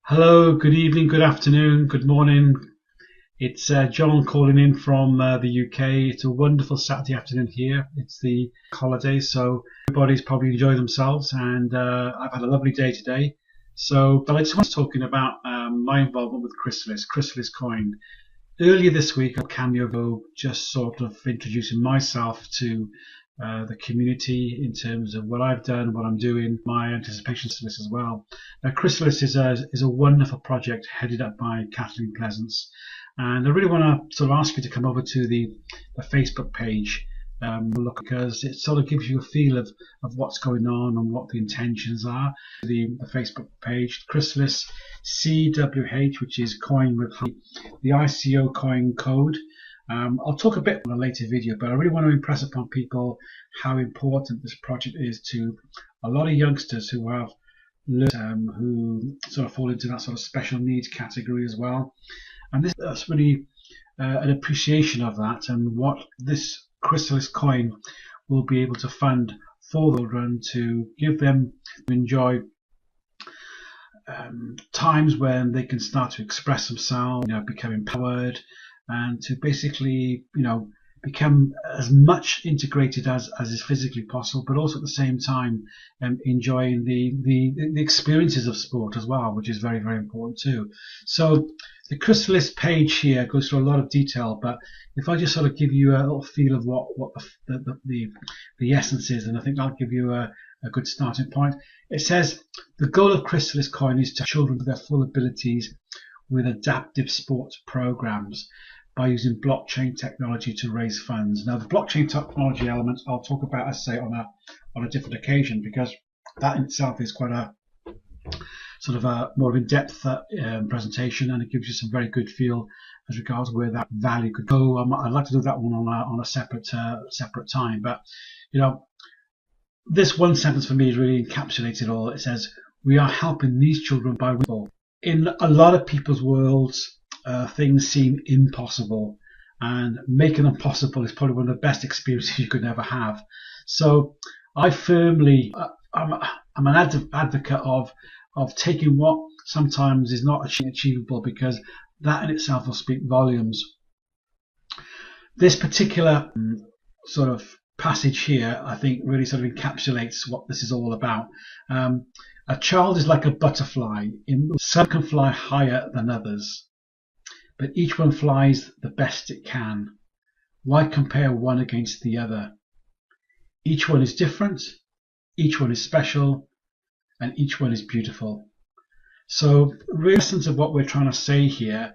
Hello, good evening, good afternoon, good morning. It's John calling in from the UK. It's a wonderful Saturday afternoon here. It's the holiday, so everybody's probably enjoying themselves, and I've had a lovely day today. But I just was talking about my involvement with Chrysalis coin. Earlier this week, a cameo just sort of introducing myself to the community in terms of what I've done, what I'm doing, my anticipation for this as well. Chrysalis is a wonderful project headed up by Kathleen Pleasance, and I really want to sort of ask you to come over to the Facebook page, look, because it sort of gives you a feel of what's going on and what the intentions are. The Facebook page, Chrysalis CWH, which is coin with the ICO coin code. I'll talk a bit in a later video, but I really want to impress upon people how important this project is to a lot of youngsters who have learned, who sort of fall into that sort of special needs category as well. And that's really an appreciation of that, and what this Chrysalis coin will be able to fund for children to give them to enjoy times when they can start to express themselves, become empowered, and to basically, become as much integrated as is physically possible, but also at the same time enjoying the experiences of sport as well, which is very, very important too. So the Chrysalis page here goes through a lot of detail, but if I just sort of give you a little feel of what the essence is, and I think that'll give you a good starting point. It says the goal of Chrysalis coin is to children to their full abilities with adaptive sports programs by using blockchain technology to raise funds. Now, the blockchain technology element I'll talk about, as I say, on a different occasion, because that in itself is quite a sort of a more in-depth presentation, and it gives you some very good feel as regards where that value could go. I'd like to do that one on a separate time, but this one sentence for me is really encapsulates it all. It says, "We are helping these children by real." In a lot of people's worlds, things seem impossible, and making them possible is probably one of the best experiences you could ever have. So I firmly, I'm an advocate of taking what sometimes is not achievable, because that in itself will speak volumes. This particular sort of passage here, I think, really sort of encapsulates what this is all about. A child is like a butterfly. Some can fly higher than others, but each one flies the best it can. Why compare one against the other? Each one is different, each one is special, and each one is beautiful. So the real essence of what we're trying to say here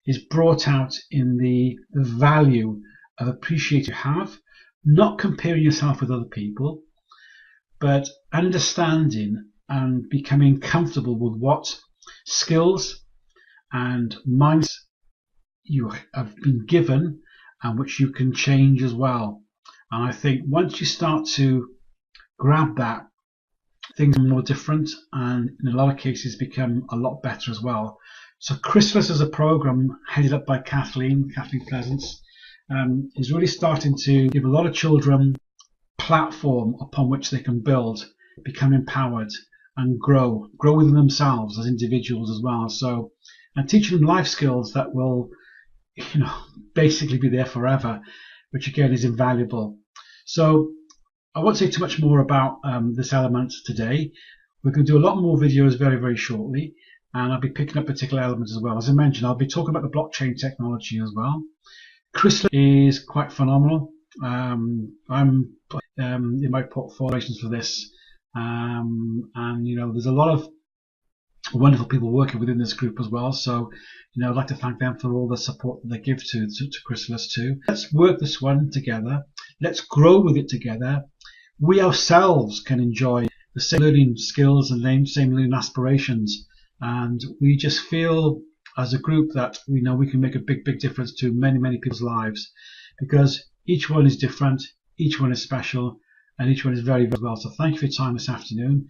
is brought out in the value of appreciating you have, not comparing yourself with other people, but understanding and becoming comfortable with what skills and minds you have been given, and which you can change as well. And I think once you start to grab that, things are more different, and in a lot of cases become a lot better as well. So Chrysalis is a program headed up by Kathleen Pleasance, is really starting to give a lot of children a platform upon which they can build, become empowered, and grow within themselves as individuals as well. So, and teaching them life skills that will, basically be there forever, which again is invaluable. So I won't say too much more about this element today. We're going to do a lot more videos very, very shortly, and I'll be picking up particular elements as well. As I mentioned, I'll be talking about the blockchain technology as well. Chrysalis is quite phenomenal. I'm in my portfolio for this, and there's a lot of wonderful people working within this group as well. So, I'd like to thank them for all the support that they give to Chrysalis too. Let's work this one together. Let's grow with it together. We ourselves can enjoy the same learning skills and same learning aspirations, and we just feel as a group that we know we can make a big, big difference to many, many people's lives, because each one is different, each one is special, and each one is very, very well. So thank you for your time this afternoon,